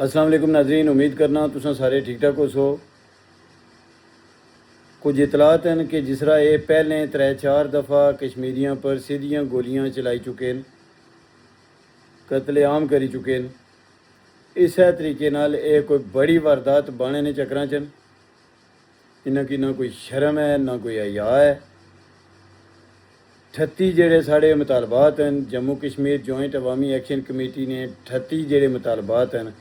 अस्सलाम वालेकुम नाज़रीन, उम्मीद करना तुसां सारे ठीक ठाक हो सो। कुछ इतलात हैं कि जिस तरह ये पहले 3-4 दफ़ा कश्मीरियों पर सीधियाँ गोलियाँ चलाई चुके हैं, कत्लेआम करी चुके हैं। इस तरीके नाल ये कोई बड़ी वारदात बने ने चक्रां च इन्हां की ना कोई शर्म है ना कोई हया है। 38 जेड़े साढ़े मुतालबात हैं, जम्मू कश्मीर जॉइंट अवामी एक्शन कमेटी ने 38 जेड़े मुतालबात हैं,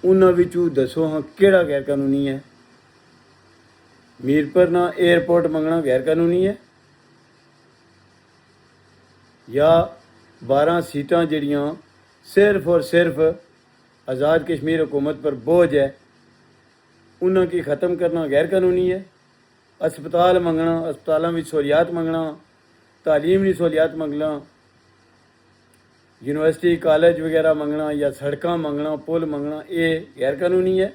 उन्हां विचों दसो हाँ केड़ा गैर कानूनी है। मीरपुर ना एयरपोर्ट मंगना गैर कानूनी है, या 12 सीटां जड़ियाँ सिर्फ और सिर्फ आज़ाद कश्मीर हुकूमत पर बोझ है, उन्हां की ख़त्म करना गैर कानूनी है। अस्पताल मंगना, अस्पतालों में सहूलियात मंगना, तालीमी सहूलियात मंगना, यूनिवर्सिटी कॉलेज वगैरह मंगना या सड़क मंगना, पुल मंगना, ये गैर कानूनी है।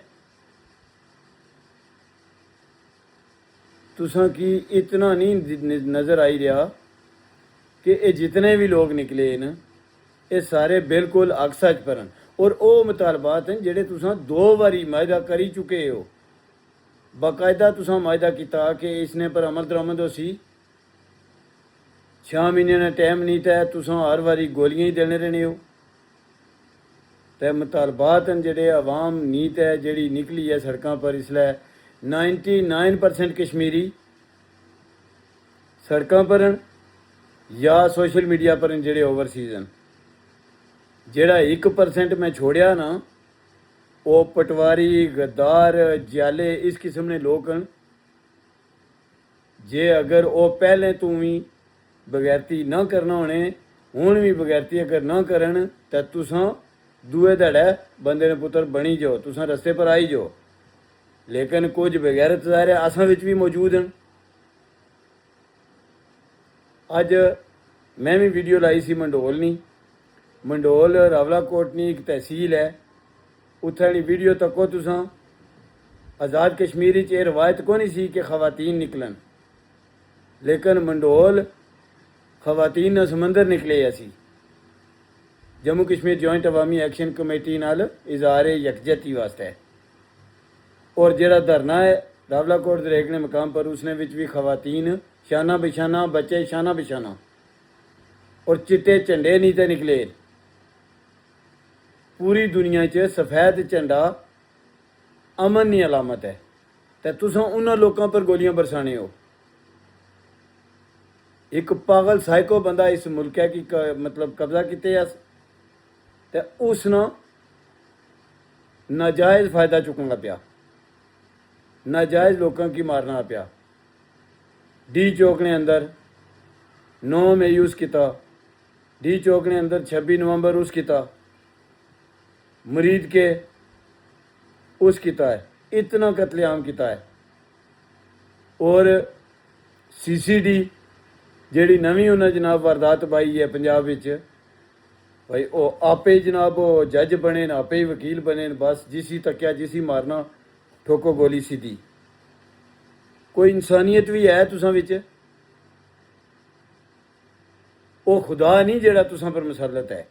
तुसां की इतना नहीं नज़र आई रहा कि ये जितने भी लोग निकले न ये सारे बिल्कुल अग सच पर हैं, और वो मुतालबात हैं जेड़े तुसां 2 बारी मायदा करी चुके हो। बाकायदा तुसां मायदा किया कि इसने पर अमल दरामद हो सी। 6 महीने ने टाइम नहीं तय, तुसां हर बारी गोलियां ही देने रहने हो। तो मुतालबात हैं जेड़े अवाम नीत है जेड़ी निकली है सड़कों पर, इसलिए 99% कश्मीरी सड़कों पर हैं या सोशल मीडिया पर हैं जेड़े ओवरसीज़ हैं। जेड़ा 1% मैं छोड़िया ना, वो पटवारी, गद्दार, जाले, इस किस्म ने लोग हैं। जे अगर वो पहले तू भी बगैरती ना करना होने, हुण भी बगैरती अगर ना करन, तो तुसां दूए धड़े बंदे ने पुत्र बनी जाओ, तुसां रस्ते पर आई जाओ। लेकिन कुछ बगैरत ज़ाहिर है असां विच भी मौजूद हैं। अज मैं भी वीडियो लाई सी मंडोल नी, मंडोल रावलाकोट नी एक तहसील है, उत्थे वाली वीडियो तको तुसां। आज़ाद कश्मीर च ये रवायत को नहीं सी कि खवातीन निकलन, लेकिन मंडोल खवातीन ना समंदर निकले असी जम्मू कश्मीर जॉइंट अवामी एक्शन कमेटी नाल इजहार यकजहती वास्ते। और जेड़ा धरना है रावलाकोट दरेगने मकाम पर, उसने विच भी खवातीन शाना बिशाना, बच्चे शाना बिशाना, और चिट्टे झंडे नीते निकले। पूरी दुनिया च सफेद झंडा अमन की अलामत है, तो तुसां उन्हां लोगों पर गोलियां बरसाने हो। एक पागल साइको बंदा इस मुल्क है कि मतलब कब्जा किते अस, ते उस नाजायज़ फ़ायदा चुकना पिया, नाजायज़ लोगों की मारना पिया। डी चौक ने अंदर 9 मई उस किता, डी चौक ने अंदर 26 नवंबर उस किता, मरीद के उस किता है, इतना कत्लेआम किता है। और CCD जेड़ी नवी उन्हें जनाब वारदात पाई है पंजाब विच, भाई वो आपे जनाब वो जज बने न, आपे ही वकील बने न, बस जिसी तक्या जिसी मारना ठोको गोली सीधी। कोई इंसानियत भी है तुसां विच? वो खुदा नहीं जेड़ा तुसां पर मुसलत है।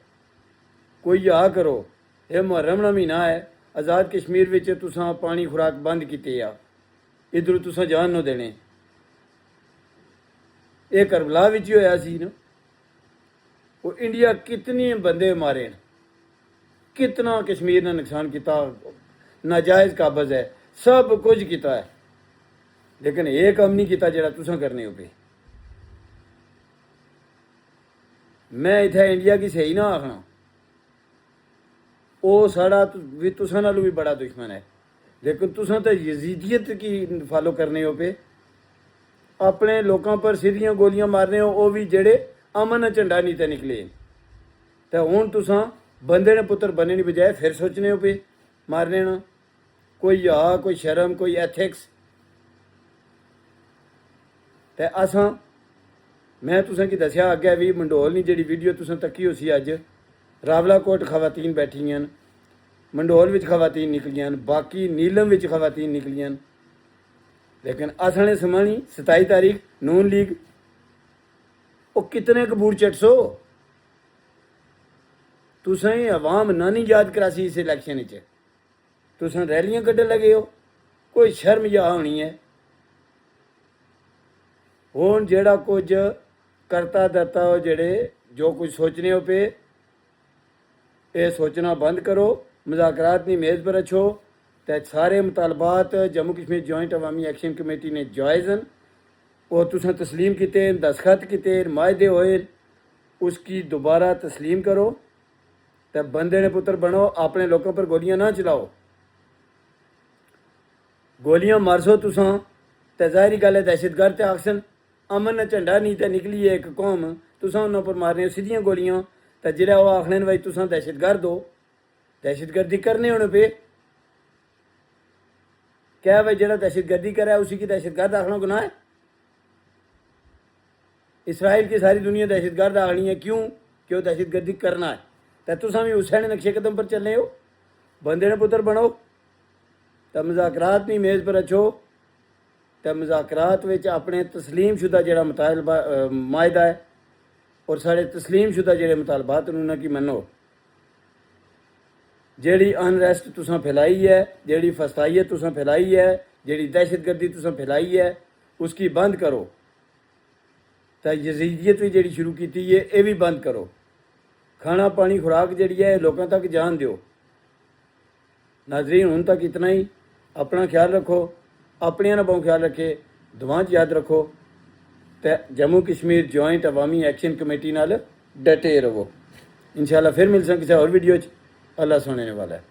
कोई या करो, ये मुहर्रम दा महीना है, आज़ाद कश्मीर विच तुसां पानी खुराक बंद कीते आ, इधरों तुसां जान न देने। ये करबला विच ही होया सी ना, वो इंडिया कितने बंदे मारे न, कितना कश्मीर ने नुकसान किया, नाजायज़ काबज है, सब कुछ किया है, लेकिन ये कम नहीं किया जेड़ा तुसां करने हो पे। मैं इत्थे इंडिया की सही ना आखना, वो साड़ा भी तुसां नालों भी बड़ा दुश्मन है, लेकिन तुसां तो यजीदियत की फॉलो करने हो पे। अपने लोगों पर सीधियां गोलियां मारने हो, वो भी जेड़े अमन झंडा नीते निकले। तो हुण तुसां बंदे ने पुत्र बनने की बजाय फिर सोचने हो पे मारने ना। कोई या कोई शर्म, कोई एथिक्स। तो असां मैं तुसें की दस्या अग्गै भी, मंडोल नी जेड़ी वीडियो तुसें तक्की हो सी अज, रावलाकोट खवातीन बैठियां न, मंडोल विच खवातीन निकलियां न, बाकी नीलम विच खवातीन निकलियां न। लेकिन असने समानी 27 तारीख नून लीग, वो कितने कबूर चटसो तुसें अवाम ना नहीं याद करासी इस इलैक्शन च। तुसां रैलियां कड्ढन लगे हो, कोई शर्म या होनी है। हुण जेड़ा कुछ करता दत्ता हो, जेड़े जो कुछ सोचने हो पे, ये सोचना बंद करो, मुज़ाकरात की मेज़ पर रखो। तो सारे मुतालबात जम्मू कश्मीर जॉइंट अवामी एक्शन कमेटी ने जायज़ न, और तुसें तस्लीम किते, दस्तखत किते, माहदे होए, उसकी दोबारा तस्लीम करो। तो बंदे ने पुत्र बनो, अपने लोगों पर गोलियां ना चलाओ। गोलियां मारसो तुसां तो जाहिर गल है दहशतगर्द ते आखसन। अमन झंडा नहीं तो निकली है एक कौम, तुसां उन्हां पर मारने सीधियां गोलियां, तो जिहड़ा वो आखने भाई तुसां दहशतगर्द हो, दहशतगर्दी करने होने पे क्या भाई जेड़ा दहशतगर्दी करे उसी की दहशतगर्द आखना गुनाह है? इसराइल की सारी दुनिया दहशतगर्द आखनी है, क्यों? क्यों दहशतगर्दी करना है। तो तुसां भी हुसैन नक्शे कदम पर चले हो, बंदे ने पुत्र बनो। तो मुज़ाकरात की मेज़ पर रखो। तो मुज़ाकरात विच अपने तस्लीम शुदा जेड़ा मुतालबा माहदा है, और साढ़े तस्लीम शुदा जेड़े मुतालबात उन्होंने की मनो। जेड़ी अनरेस्ट तुसां फैलाई है, जेड़ी फसाइयत तुसां फैलाई है, जेड़ी दहशतगर्दी तुसां फैलाई है, उसकी बंद करो। तो यजीदियत भी जेड़ी शुरू की है, ये भी बंद करो। खाना पानी खुराक जेड़ी है लोगों तक जान दो। नाजरीन, हुण तक इतना ही। अपना ख्याल रखो, अपने ना बहुत ख्याल रखे, दुआं च याद रखो। तो जम्मू कश्मीर जॉइंट अवामी एक्शन कमेटी नाल डटे रहो। इंशाल्लाह फिर मिल किसी और वीडियो च। अल्लाह सुनने वाला है।